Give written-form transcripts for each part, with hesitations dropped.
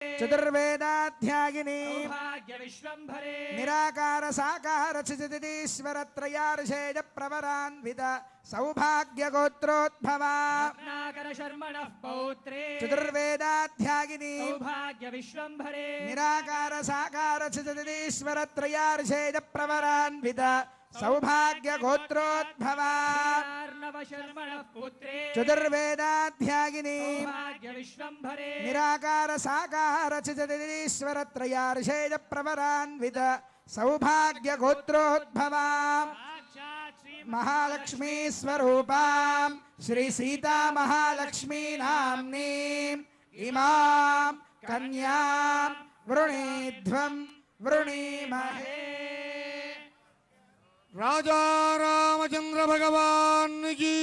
चतुर्वेदाध्यायिनी निराकार साकार चिदितीश्वर त्रयार्षेज प्रवरान्वित सौभाग्य गोत्रोद्भवा चतुर्वेदाध्यायिनी निराकार साकार चिदितीश्वर त्रयार्षेज प्रवरान्वित सौभाग्य गोत्रोद्भवा चतुर्वेदाध्यायिनी निराकार साकार चिदितीश्वर त्रयार्षेज प्रवरान्वित सौभाग्य गोत्रोद्भवा महालक्ष्मी स्वरूपां श्री सीता महालक्ष्मी नाम्नीं इमां कन्यां वृणीध्वं वृणीमहे। రాజా రామచంద్ర భగవానికి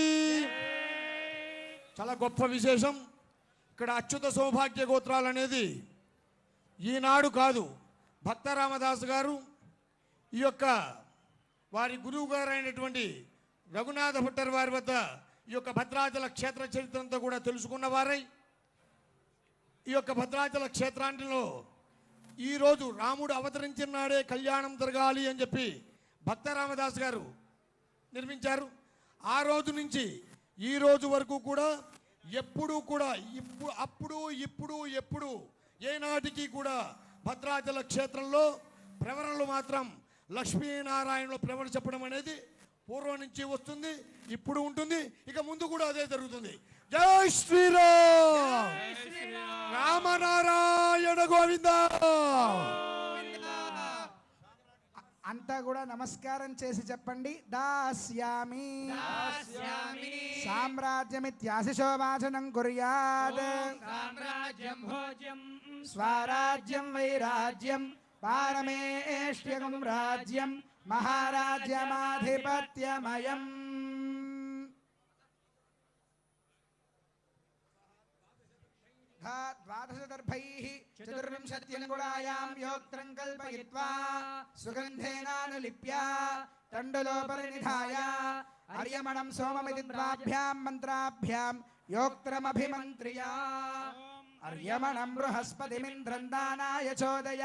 చాలా గొప్ప విశేషం. ఇక్కడ అచ్యుత సౌభాగ్య గోత్రాలు అనేది ఈనాడు కాదు, భక్త రామదాస్ గారు ఈ యొక్క వారి గురువు గారు అయినటువంటి రఘునాథ భట్టర్ వారి వద్ద ఈ యొక్క భద్రాచల క్షేత్ర చరిత్రంతో కూడా తెలుసుకున్న వారై ఈ యొక్క భద్రాచల క్షేత్రాంటిలో ఈరోజు రాముడు అవతరించిన నాడే కళ్యాణం జరగాలి అని చెప్పి భక్త రామదాస్ గారు నిర్మించారు. ఆ రోజు నుంచి ఈ రోజు వరకు కూడా ఎప్పుడూ కూడా ఎప్పుడు ఏనాటికి కూడా భద్రాచల క్షేత్రంలో ప్రవరణలు మాత్రం లక్ష్మీనారాయణలో ప్రవరణ చెప్పడం అనేది పూర్వం నుంచి వస్తుంది, ఇప్పుడు ఉంటుంది, ఇక ముందు కూడా అదే జరుగుతుంది. జై శ్రీరామ్, రామనారాయణ గోవింద. అంతా కూడా నమస్కారం చేసి చెప్పండి. దాస్యామి సామ్రాజ్యమిత్యాశిషో వాచనం కుర్యాత్ స్వరాజ్యం వైరాజ్యం పారమేష్ట్యగం రాజ్యం మహారాజ్యమాధిపత్యమయం. द्वादशदर्भैः चतुर्विंशत्यङ्गुलायां योक्त्रं कल्पयित्वा सुगन्धेनानुलिप्य तण्डुलोपरिनिधाय अर्यमणं सोममिति द्वाभ्यां मन्त्राभ्यां योक्त्रमभिमन्त्र्य अर्यमणं बृहस्पतिमिन्द्रं दानाय चोदय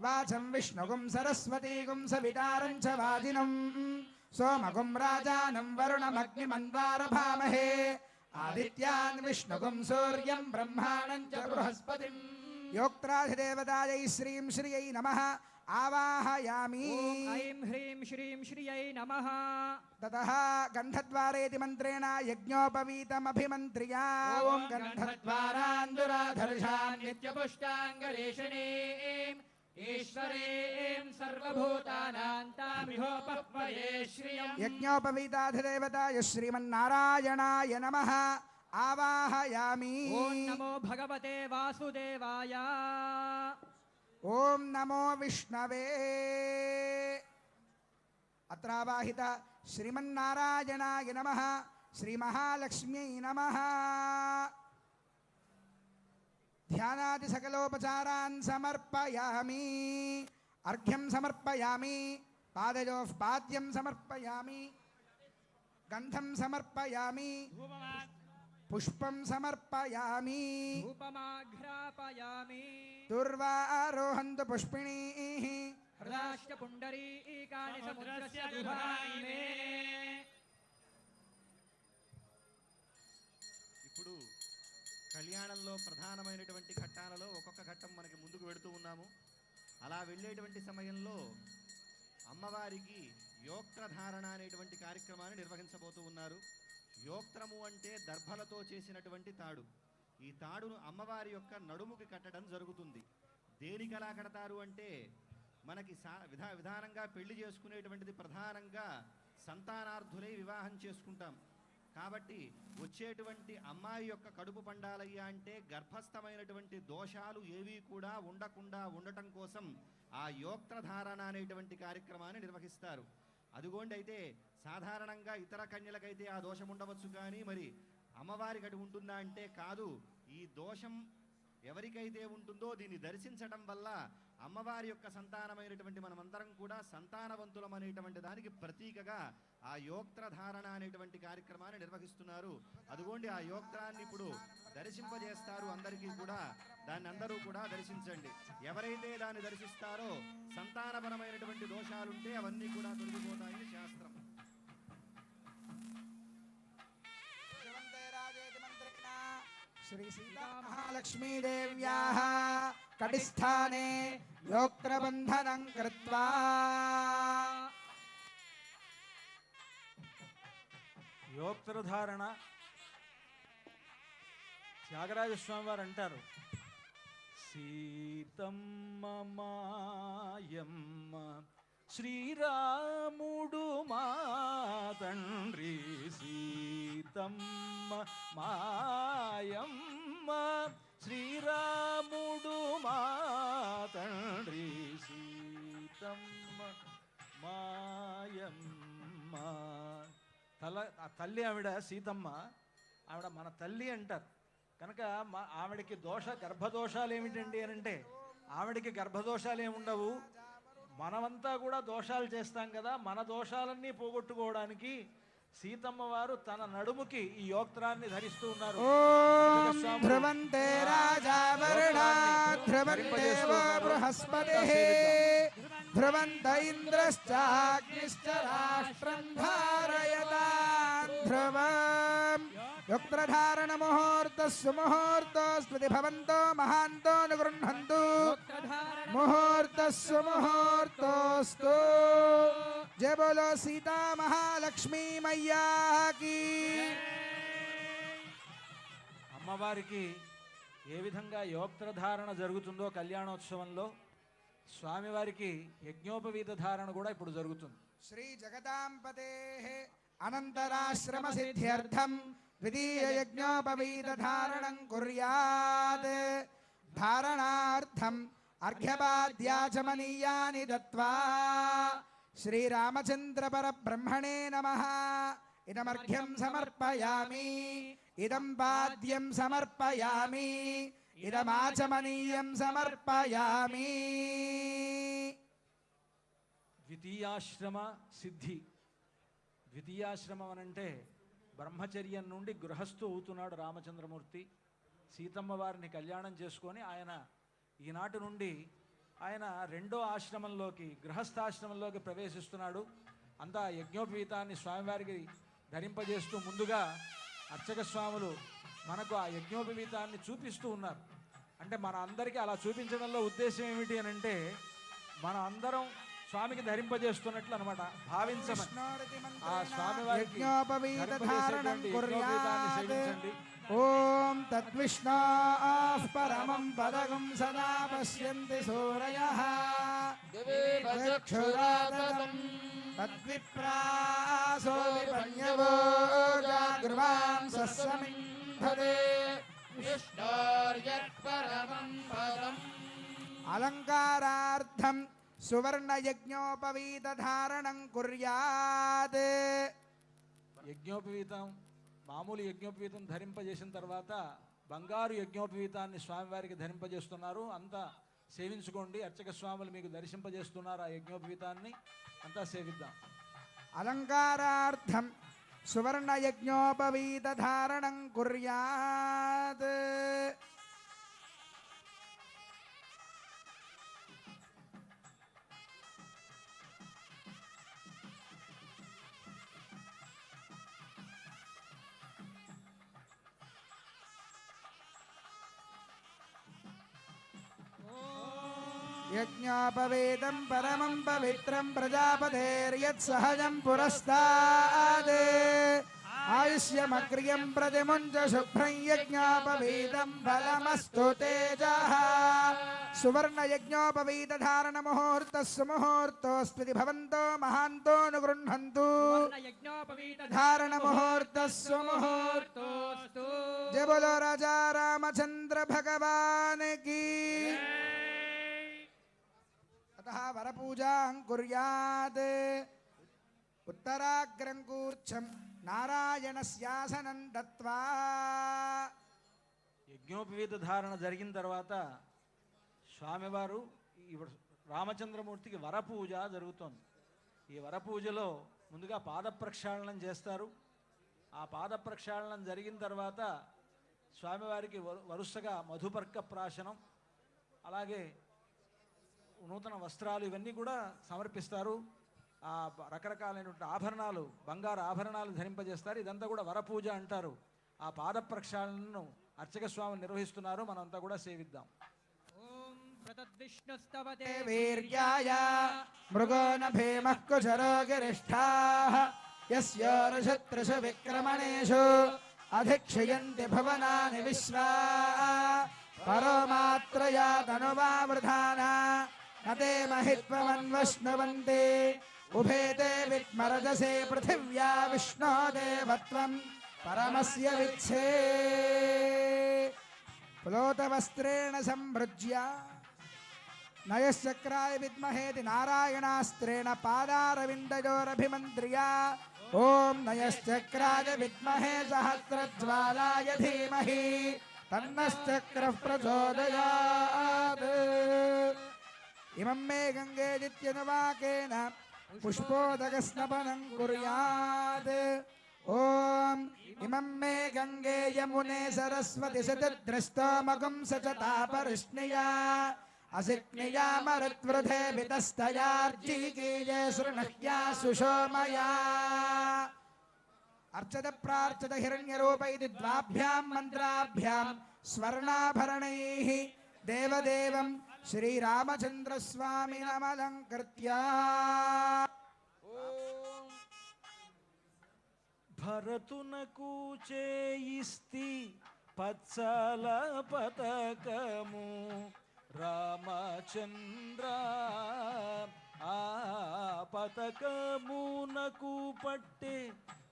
वाचं विष्णुगुं सरस्वतीगुं सवितारं च वाजिनं सोमगुं राजानं वरुणमग्निमन्वारभामहे आदित्यान् विष्णुगुं सूर्यं ब्रह्माणं च बृहस्पतिं योक्त्राधिदेवतायै श्रीं श्रियै नमः आवाहयामि. ऐं ह्रीं श्रीं श्रियै नमः. ततः गन्धद्वारेति मन्त्रेण यज्ञोपवीतमभिमन्त्र्य ॐ गन्धद्वारान्दुराधर्षान् नित्यपुष्टाङ्गरेषणीं ईश्वरीं सर्वभूतानां तामिहोपक्वये श्रियं. यज्ञोपवीताधिदेवताय श्रीमन्नारायणाय नमः आवाहयामि. ॐ नमो भगवते वासुदेवाय. ओम नमो विष्णवे. अत्रावाहित श्रीमन्नारायणाय नमः श्री महालक्ष्म्यै नमः. ध्यानादि सकलोपचारान् समर्पयामि. अर्घ्यं समर्पयामि. पादयोः पाद्यं समर्पयामि. गन्धं समर्पयामि. पुष्पं समर्पयामि. धूपमाघ्रापयामि. दुर्वारोहन्तु पुष्पिणीः हृदाष्टपुण्डरीकानि समुद्रस्य दुहानि मे. ఇప్పుడు కళ్యాణంలో ప్రధానమైనటువంటి ఘట్టాలలో ఒక్కొక్క ఘట్టం మనకి ముందుకు వెళుతూ ఉన్నాము. అలా వెళ్ళేటువంటి సమయంలో అమ్మవారికి యోక్త్రధారణ అనేటువంటి కార్యక్రమాన్ని నిర్వహించబోతూ ఉన్నారు. యోక్త్రము అంటే దర్భలతో చేసినటువంటి తాడు. ఈ తాడును అమ్మవారి యొక్క నడుముకి కట్టడం జరుగుతుంది. దేనికి అలా కడతారు అంటే మనకి విధానంగా పెళ్లి చేసుకునేటువంటిది ప్రధానంగా సంతానార్థులై వివాహం చేసుకుంటాం. కాబట్టి వచ్చేటువంటి అమ్మాయి యొక్క కడుపు పండాలయ్యా అంటే గర్భస్థమైనటువంటి దోషాలు ఏవీ కూడా ఉండకుండా ఉండటం కోసం ఆ యోక్త్రధారణ అనేటువంటి కార్యక్రమాన్ని నిర్వహిస్తారు. అదిగోండి, అయితే సాధారణంగా ఇతర కన్యలకైతే ఆ దోషం ఉండవచ్చు, కానీ మరి అమ్మవారికి అటు ఉంటుందా అంటే కాదు. ఈ దోషం ఎవరికైతే ఉంటుందో దీన్ని దర్శించడం వల్ల అమ్మవారి యొక్క సంతానమైనటువంటి మనమందరం కూడా సంతానవంతులం అనేటువంటి దానికి ప్రతీకగా ఆ యోక్త్రధారణ అనేటువంటి కార్యక్రమాన్ని నిర్వహిస్తున్నారు. అదిగోండి ఆ యోక్త్రాన్ని ఇప్పుడు దర్శింపజేస్తారు అందరికీ కూడా. దాన్ని అందరూ కూడా దర్శించండి. ఎవరైతే దాన్ని దర్శిస్తారో సంతానపరమైనటువంటి దోషాలుంటే అవన్నీ కూడా తొలగిపోతాయని శాస్త్రం. శ్రీ సీతా మహాలక్ష్మీదేవ్యాః కటిస్థానే యోక్త్రబంధనం కృత్వా యోక్త్రధారణ త్యాగరాజస్వామి వారు అంటారు, సీతమ్మ మాయమ్మ శ్రీరాముడు మా తండ్రి, సీతమ్మ మాయమ్మ శ్రీరాముడు మా తండ్రి, సీతమ్మ మాయమ్మ. ఆ తల్లి ఆవిడ సీతమ్మ, ఆవిడ మన తల్లి అంటారు కనుక ఆవిడకి గర్భదోషాలు ఏమిటండి అని అంటే, ఆవిడకి గర్భదోషాలు ఏముండవు. మనమంతా కూడా దోషాలు చేస్తాం కదా, మన దోషాలన్నీ పోగొట్టుకోవడానికి సీతమ్మ వారు తన నడుముకి ఈ యోక్త్రాన్ని ధరిస్తూ ఉన్నారు. ధ్రువంతే రాజా వరుణా ధ్రువంతే బృహస్పతిః ధ్రువంత ఇంద్రశ్చాగ్నిశ్చ రాష్ట్రం ధారయతాన్ ధ్రువం. యోక్త్రధారణ ముహూర్తః సుముహూర్తోస్తి భవంతో మహాంతో అనుగృహంతు. ముహూర్తః సుముహూర్తోస్తు. జయ బోలో సీతా మహాలక్ష్మీ మయ్యా కీ. అమ్మవారికి ఏ విధంగా యోక్త్రధారణ జరుగుతుందో కళ్యాణోత్సవంలో, స్వామివారికి యజ్ఞోపవీత ధారణ కూడా ఇప్పుడు జరుగుతుంది. శ్రీ జగదాంపతేః అనంతరాశ్రమ సిద్ధ్యర్థం ద్వితీయ యజ్ఞోపవీత ధారణం కుర్యాత్. ధారణార్థం అర్ఘ్యపాద్యాచమనీయాని దత్వా శ్రీరామచంద్ర పరబ్రహ్మణే నమః. ఇదమర్ఘ్యం సమర్పయామి, ఇదం పాద్యం సమర్పయామి, ఇదమాచమనీయం సమర్పయామి. ద్వితీయాశ్రమ సిద్ధి. ద్వితీయాశ్రమం అనంటే బ్రహ్మచర్యం నుండి గృహస్థు అవుతున్నాడు రామచంద్రమూర్తి. సీతమ్మ వారిని కళ్యాణం చేసుకొని ఆయన ఈనాటి నుండి ఆయన రెండో ఆశ్రమంలోకి, గృహస్థాశ్రమంలోకి ప్రవేశిస్తున్నాడు. అంతా యజ్ఞోపవీతాన్ని స్వామివారికి ధరింపజేస్తూ ముందుగా అర్చక స్వాములు మనకు ఆ యజ్ఞోపవీతాన్ని చూపిస్తూ ఉన్నారు. అంటే మన అందరికీ అలా చూపించడంలో ఉద్దేశం ఏమిటి అని అంటే, మన అందరం స్వామికి ధరింపజేస్తున్నట్లు అనమాట భావించమని. ఆ స్వామివారికి ధరింపజేసేటువంటి యజ్ఞోపవీతాన్ని సేవించండి. ఓం తద్విష్ణోః పరమం పదగం సదా పశ్యంతి సూరయః చక్షురాతతం తద్విప్రాసో విపన్యవో జాగృవాం సస్సమింధతే విష్ణోర్యత్పరమం పదం. అలంకారార్థం సువర్ణ యజ్ఞోపవీత ధారణం కుర్యాత్. యజ్ఞోపవీతం, మామూలు యజ్ఞోపవీతం ధరింపజేసిన తర్వాత బంగారు యజ్ఞోపవీతాన్ని స్వామివారికి ధరింపజేస్తున్నారు. అంతా సేవించుకోండి. అర్చక స్వాములు మీకు దర్శింపజేస్తున్నారు ఆ యజ్ఞోపవీతాన్ని. అంతా సేవిద్దాం. అలంకారార్థం సువర్ణ యజ్ఞోపవీత ధారణం కుర్యాత్. యజ్ఞోపవేదం పరమం పవిత్రం ప్రజాపతేర్యత్ సహజం పురస్తాద్. ఆయుష్యమగ్ర్యం ప్రతిముంచ శుభ్రం యజ్ఞోపవీతం ఫలమస్తు తేజః. సువర్ణ యజ్ఞోపవీత ధారణ ముహూర్త సుముహూర్తోస్తి భవంతో మహాంతో అనుగృహంతు. ధారణ ముహూర్త సుముహూర్తోస్తు. జయ బోలో రాజా రామచంద్ర భగవాన్ కీ. అతః వరపూజాం కుర్యాత్. ఉత్తరాగ్రం కూర్చం నారాయణస్యాసనం దత్వా. యజ్ఞోపవీత ధారణ జరిగిన తర్వాత స్వామివారు ఇప్పుడు రామచంద్రమూర్తికి వరపూజ జరుగుతోంది. ఈ వరపూజలో ముందుగా పాద ప్రక్షాళనం చేస్తారు. ఆ పాద ప్రక్షాళనం జరిగిన తర్వాత స్వామివారికి వరుసగా మధుపర్క ప్రాశనం, అలాగే నూతన వస్త్రాలు ఇవన్నీ కూడా సమర్పిస్తారు. ఆ రకరకాలైనటువంటి ఆభరణాలు, బంగారు ఆభరణాలు ధరింపజేస్తారు. ఇదంతా కూడా వరపూజ అంటారు. ఆ పాద ప్రక్షాళనను అర్చక స్వామి నిర్వహిస్తున్నారు. మనంతా కూడా సేవిద్దాం. ఓం ప్రతద్విష్ణుస్తవతే వీర్యాయ మృగో న భీమః కుశరో గిరిష్ఠాః యస్యోర్షత్రిషు విక్రమణేషు అధిక్షయంతి భువనాని విశ్వా పరో మాత్రయా తనువావృధానా నతే మహిత్వమన్వశ్నువంతి ఉభేతే విద్మరజసే పృథివ్యా విష్ణో దేవత్వం పరమస్య విచ్చే ప్లోతవస్త్రేణ సంభృజ్య నయశ్చక్రాయ విద్మహేతి నారాయణాస్త్రేణ పాదారవిందయోరభిమంత్ర్య ఓం నయశ్చక్రాయ విద్మహే సహస్రజ్వాలాయ ధీమహి తన్నశ్చక్రః ప్రచోదయాత్. ఇమం మే గంగేదిత్యనువాకేన పుష్పోదకస్నపనం కుర్యాత్. ఓం ఇమం మే గంగే యమునే సరస్వతి సతద్రష్టోమగం సచతాపరిష్ణియా అసిక్నియా మరుత్వృధే వితస్తయార్జీకీయే శృణహ్యా సుషోమయా. అర్చత ప్రార్చత హిరణ్యరూపైతి ద్వాభ్యాం మంత్రాభ్యాం స్వర్ణాభరణైః దేవదేవం శ్రీరామచంద్రస్వామినమలంకృత్య. భరతునకు చేయిస్తి పచ్చల పతకము రామచంద్ర, ఆ పతకమునకు పట్టే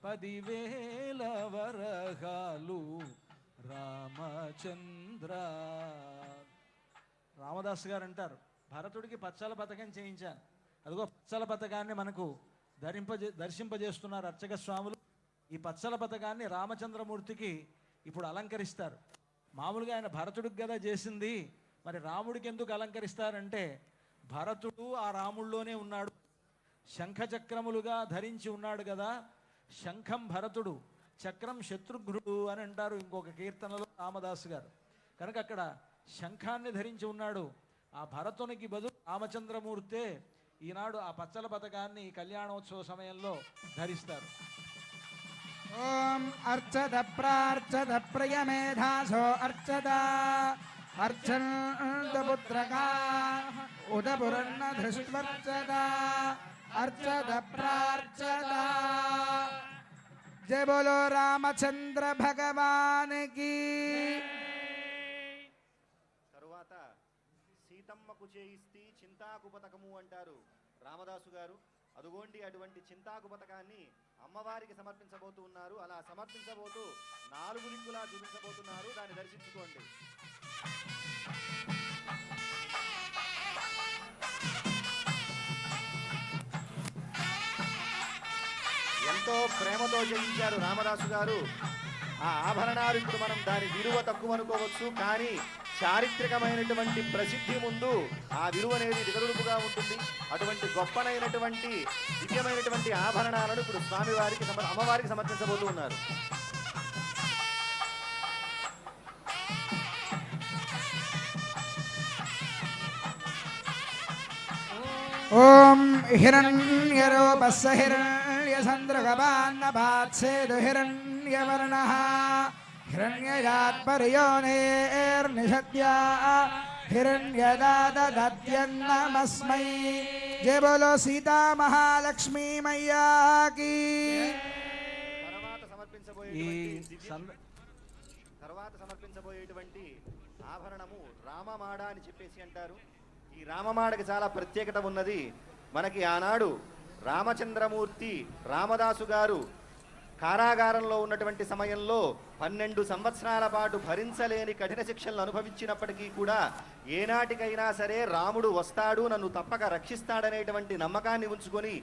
10,000 వరహాలు రామచంద్ర. రామదాస్ గారు అంటారు, భరతుడికి పచ్చల పతకం చేయించాను. అదిగో పచ్చల పతకాన్ని మనకు దర్శింపజేస్తున్నారు అర్చక స్వాములు. ఈ పచ్చల పతకాన్ని రామచంద్రమూర్తికి ఇప్పుడు అలంకరిస్తారు. మామూలుగా ఆయన భరతుడికి కదా చేసింది, మరి రాముడికి ఎందుకు అలంకరిస్తారంటే భరతుడు ఆ రాముల్లోనే ఉన్నాడు, శంఖచక్రములుగా ధరించి ఉన్నాడు కదా. శంఖం భరతుడు, చక్రం శత్రుఘ్నుడు అని అంటారు ఇంకొక కీర్తనలో రామదాసు గారు. కనుక అక్కడ శంఖాన్ని ధరించి ఉన్నాడు. ఆ భరతునికి బదులు రామచంద్రమూర్తే ఈనాడు ఆ పచ్చల పతకాన్ని ఈ కళ్యాణోత్సవ సమయంలో ధరిస్తారు. ఓం అర్చత ప్రార్చత ప్రియమేధాసో అర్చత అర్చంతపుత్రకా ఉదపురన్న ధృష్వర్చత అర్చత ప్రార్చత. జయ బోలో రామచంద్ర భగవానికి. తరువాత సీతమ్మకు చేయిస్తే చింతాకు పతకము అంటారు రామదాసు గారు. అదుగోండి అటువంటి చింతాకు పతకాన్ని అమ్మవారికి సమర్పించబోతూ ఉన్నారు. అలా సమర్పించబోతూ 4 దిక్కులా చూపించబోతున్నారు. దాన్ని దర్శించుకోండి. ఎంతో ప్రేమతో చేయించారు రామదాసు గారు. ఆ ఆభరణాలు ఇప్పుడు మనం దాని విలువ తక్కువ అనుకోవచ్చు, కానీ చారిత్రకమైనటువంటి ప్రసిద్ధి ముందు ఆ విలువ అనేది దిగదుడుపుగా ఉంటుంది. అటువంటి గొప్పనైనటువంటి దివ్యమైనటువంటి ఆభరణాలను ఇప్పుడు స్వామివారికి అమ్మవారికి సమర్పించబోతూ ఉన్నారు. ఓం హిరణ్యరూపస్య హిరణ్యచంద్రగపాన్నపాత్సేదు హిరణ్యవర్ణః హిరణ్యయాత్పర్యోనేర్నిషద్యా హిరణ్యదాదద్యన్నమస్మై. జయ బోలో సీతా మహాలక్ష్మీ మయ్యా కీ. తర్వాత సమర్పించబోయేటువంటి ఆభరణము రామమాడ అని చెప్పేసి అంటారు. ఈ రామమాడకి చాలా ప్రత్యేకత ఉన్నది. మనకి ఆనాడు రామచంద్రమూర్తి రామదాసు గారు కారాగారంలో ఉన్నటువంటి సమయంలో 12 సంవత్సరాల పాటు భరించలేని కఠిన శిక్షలను అనుభవించినప్పటికీ కూడా ఏనాటికైనా సరే రాముడు వస్తాడు, నన్ను తప్పక రక్షిస్తాడనేటువంటి నమ్మకాన్ని ఉంచుకొని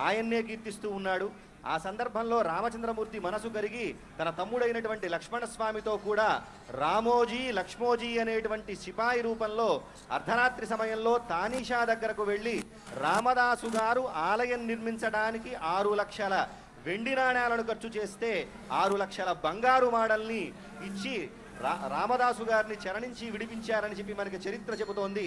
ఆయన్నే కీర్తిస్తూ ఉన్నాడు. ఆ సందర్భంలో రామచంద్రమూర్తి మనసు కరిగి తన తమ్ముడైనటువంటి లక్ష్మణస్వామితో కూడా రామోజీ లక్ష్మోజీ అనేటువంటి సిపాయి రూపంలో అర్ధరాత్రి సమయంలో తానీషా దగ్గరకు వెళ్ళి రామదాసు గారు ఆలయం నిర్మించడానికి 6 లక్షల వెండి నాణ్యాలను ఖర్చు చేస్తే 6 లక్షల బంగారు మాడల్ని ఇచ్చి రామదాసు గారిని చరణించి విడిపించారని చెప్పి మనకి చరిత్ర చెబుతోంది.